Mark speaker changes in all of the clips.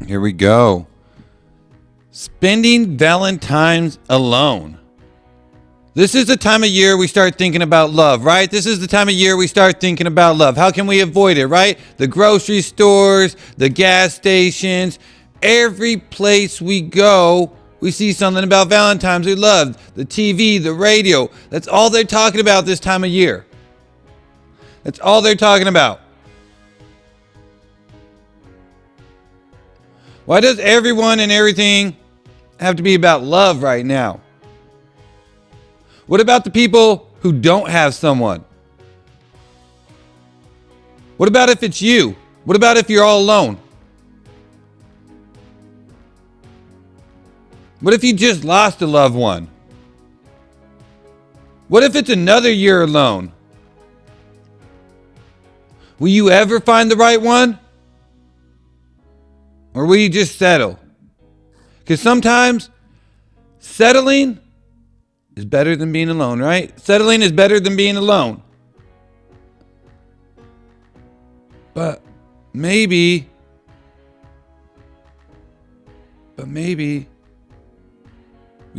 Speaker 1: Here we go. Spending Valentines alone. This is the time of year we start thinking about love, right? This is the time of year we start thinking about love. How can we avoid it, right? The grocery stores, the gas stations, every place we go, we see something about Valentine's we love. The TV, the radio, that's all they're talking about this time of year. That's all they're talking about. Why does everyone and everything have to be about love right now? What about the people who don't have someone? What about if it's you? What about if you're all alone? What if you just lost a loved one? What if it's another year alone? Will you ever find the right one? Or will you just settle? Because sometimes settling is better than being alone, right? Settling is better than being alone. But maybe we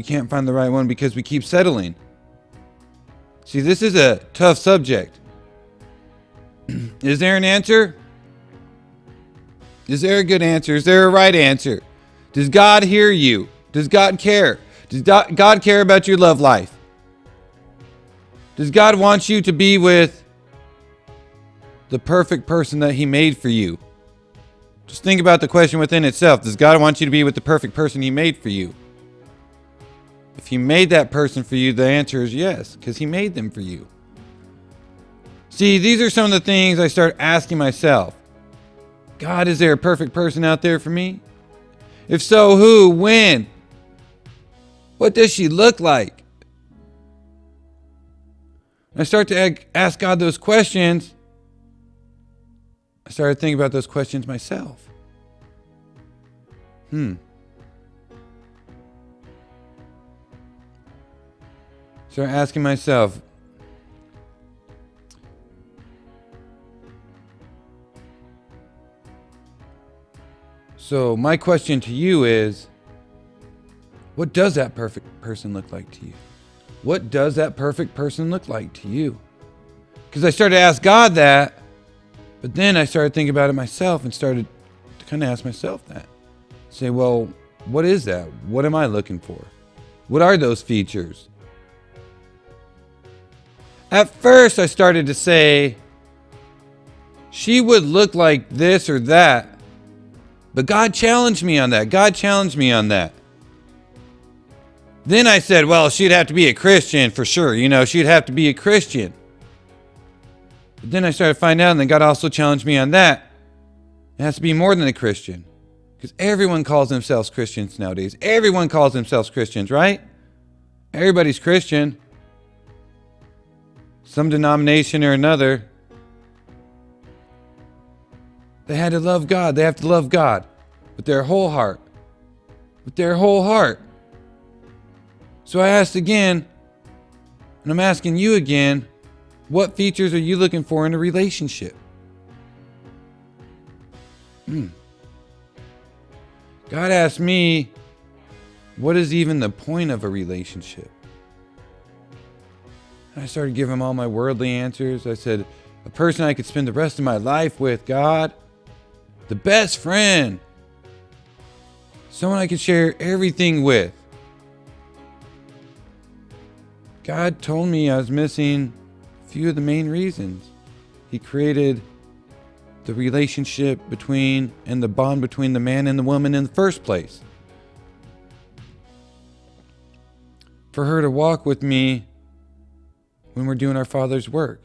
Speaker 1: can't find the right one because we keep settling. See, this is a tough subject. Is there an answer? Is there a good answer? Is there a right answer? Does God hear you? Does God care? Does God care about your love life? Does God want you to be with the perfect person that He made for you? Just think about the question within itself. Does God want you to be with the perfect person He made for you? If He made that person for you, the answer is yes, because He made them for you. See, these are some of the things I start asking myself. God, is there a perfect person out there for me? If so, who? When? What does she look like? When I start to ask God those questions, I started thinking about those questions myself. Start asking myself, so my question to you is, what does that perfect person look like to you? What does that perfect person look like to you? Because I started to ask God that, but then I started thinking about it myself and started to kind of ask myself that. Say, well, what is that? What am I looking for? What are those features? At first, I started to say, she would look like this or that. But God challenged me on that. God challenged me on that. Then I said, well, she'd have to be a Christian for sure. You know, she'd have to be a Christian. But then I started to find out, and then God also challenged me on that. It has to be more than a Christian. Because everyone calls themselves Christians nowadays. Everyone calls themselves Christians, right? Everybody's Christian. Some denomination or another. They had to love God. They have to love God with their whole heart. With their whole heart. So I asked again, and I'm asking you again, what features are you looking for in a relationship? God asked me, what is even the point of a relationship? And I started giving him all my worldly answers. I said, a person I could spend the rest of my life with, God. The best friend. Someone I could share everything with. God told me I was missing a few of the main reasons. He created the relationship between and the bond between the man and the woman in the first place. For her to walk with me when we're doing our Father's work.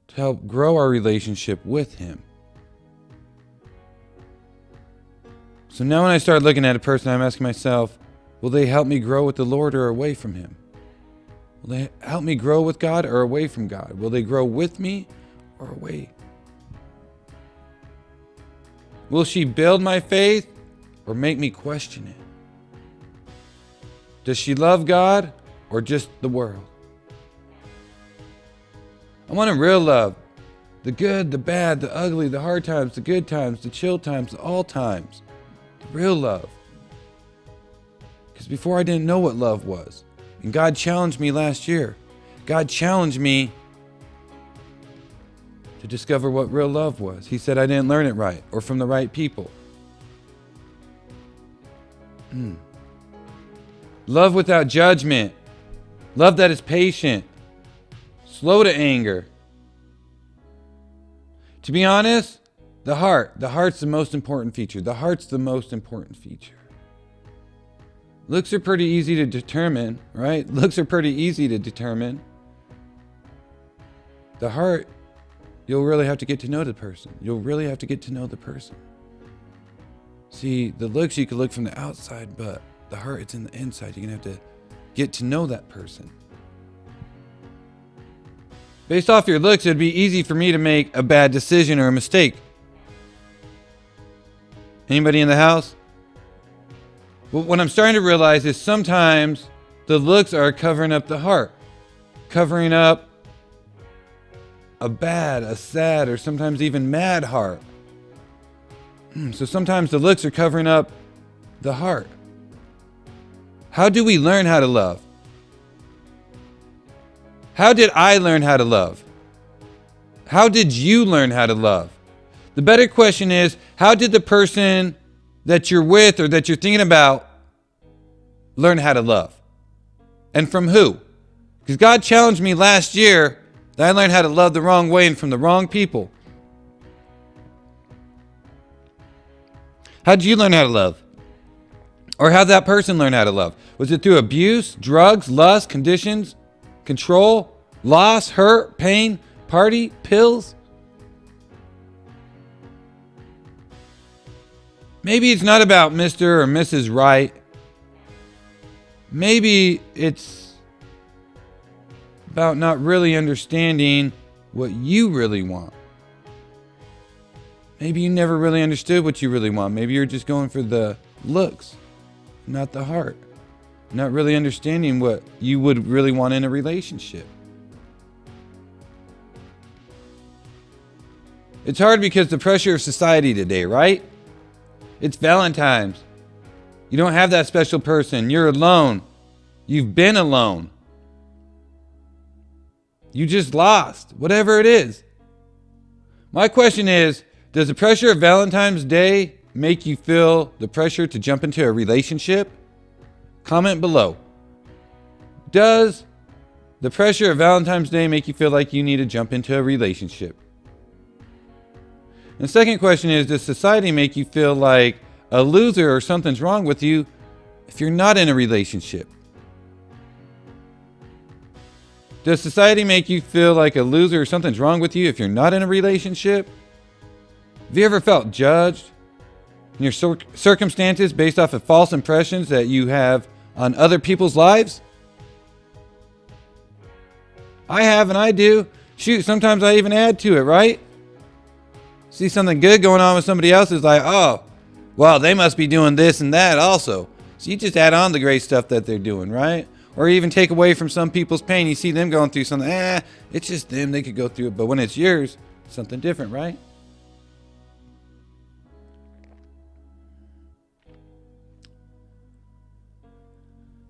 Speaker 1: To help grow our relationship with Him. So now when I start looking at a person, I'm asking myself, will they help me grow with the Lord or away from Him? Will they help me grow with God or away from God? Will they grow with me or away? Will she build my faith or make me question it? Does she love God or just the world? I want a real love The good, the bad, the ugly, the hard times, the good times, the chill times, the all times. The real love. Because before I didn't know what love was. And God challenged me last year. God challenged me to discover what real love was. He said I didn't learn it right or from the right people. Love without judgment. Love that is patient. Slow to anger. To be honest, the heart's the most important feature. The heart's the most important feature. Looks are pretty easy to determine, right? Looks are pretty easy to determine. The heart, you'll really have to get to know the person. You'll really have to get to know the person. See, the looks you can look from the outside, but the heart, it's in the inside. You're going to have to get to know that person. Based off your looks, it'd be easy for me to make a bad decision or a mistake. Anybody in the house? Well, what I'm starting to realize is sometimes the looks are covering up the heart. Covering up a bad, a sad, or sometimes even mad heart. So sometimes the looks are covering up the heart. How do we learn how to love? How did I learn how to love? How did you learn how to love? The better question is, how did the person that you're with or that you're thinking about learn how to love? And from who? Because God challenged me last year that I learned how to love the wrong way and from the wrong people. How did you learn how to love? Or how did that person learn how to love? Was it through abuse, drugs, lust, conditions, control, loss, hurt, pain, party, pills? Maybe it's not about Mr. or Mrs. Right. Maybe it's about not really understanding what you really want. Maybe you never really understood what you really want. Maybe you're just going for the looks, not the heart. Not really understanding what you would really want in a relationship. It's hard because the pressure of society today, right? It's Valentines. You don't have that special person. You're alone. You've been alone. You just lost. Whatever it is. My question is, does the pressure of Valentine's Day make you feel the pressure to jump into a relationship? Comment below. Does the pressure of Valentine's Day make you feel like you need to jump into a relationship? And the second question is, does society make you feel like a loser or something's wrong with you if you're not in a relationship? Does society make you feel like a loser or something's wrong with you if you're not in a relationship? Have you ever felt judged in your circumstances based off of false impressions that you have on other people's lives? I have and I do. Shoot, sometimes I even add to it, right? See something good going on with somebody else, is like, oh, well, they must be doing this and that also. So you just add on the great stuff that they're doing, right? Or even take away from some people's pain. You see them going through something, it's just them, they could go through it. But when it's yours, it's something different, right?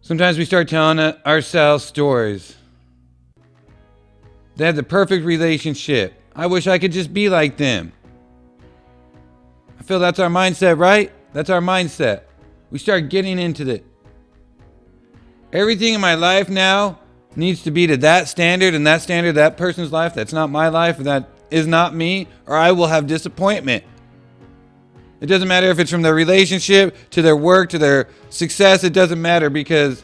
Speaker 1: Sometimes we start telling ourselves stories. They have the perfect relationship. I wish I could just be like them. I feel that's our mindset, right? That's our mindset. We start getting into it. Everything in my life now needs to be to that standard, and that standard, that person's life, that's not my life, that is not me, or I will have disappointment. It doesn't matter if it's from their relationship, to their work, to their success. It doesn't matter because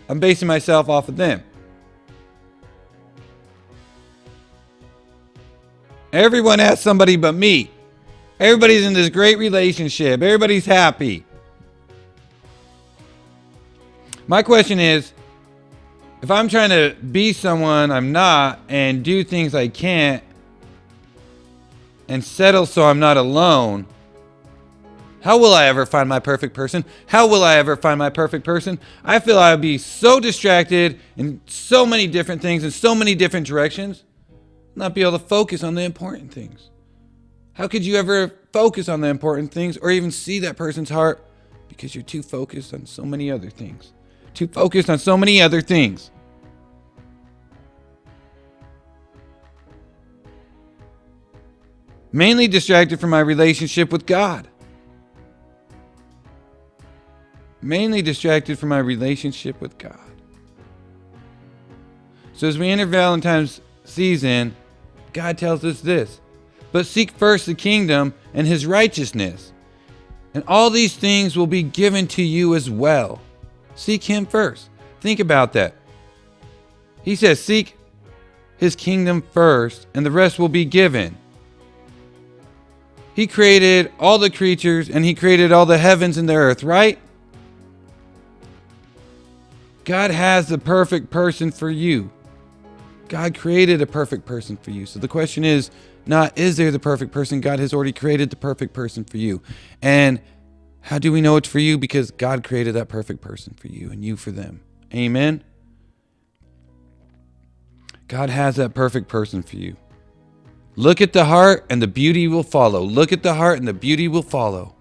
Speaker 1: I'm basing myself off of them. Everyone has somebody but me. Everybody's in this great relationship. Everybody's happy. My question is, if I'm trying to be someone I'm not and do things I can't and settle so I'm not alone, how will I ever find my perfect person? How will I ever find my perfect person? I feel I would be so distracted in so many different things in so many different directions not be able to focus on the important things. How could you ever focus on the important things or even see that person's heart? Because you're too focused on so many other things. Too focused on so many other things. Mainly distracted from my relationship with God. Mainly distracted from my relationship with God. So as we enter Valentine's season, God tells us this: but seek first the kingdom and his righteousness, and all these things will be given to you as well. Seek him first. Think about that. He says, seek his kingdom first, and the rest will be given. He created all the creatures, and he created all the heavens and the earth, right? God has the perfect person for you. God created a perfect person for you. So the question is not, is there the perfect person? God has already created the perfect person for you. And how do we know it's for you? Because God created that perfect person for you and you for them. Amen? God has that perfect person for you. Look at the heart and the beauty will follow. Look at the heart and the beauty will follow.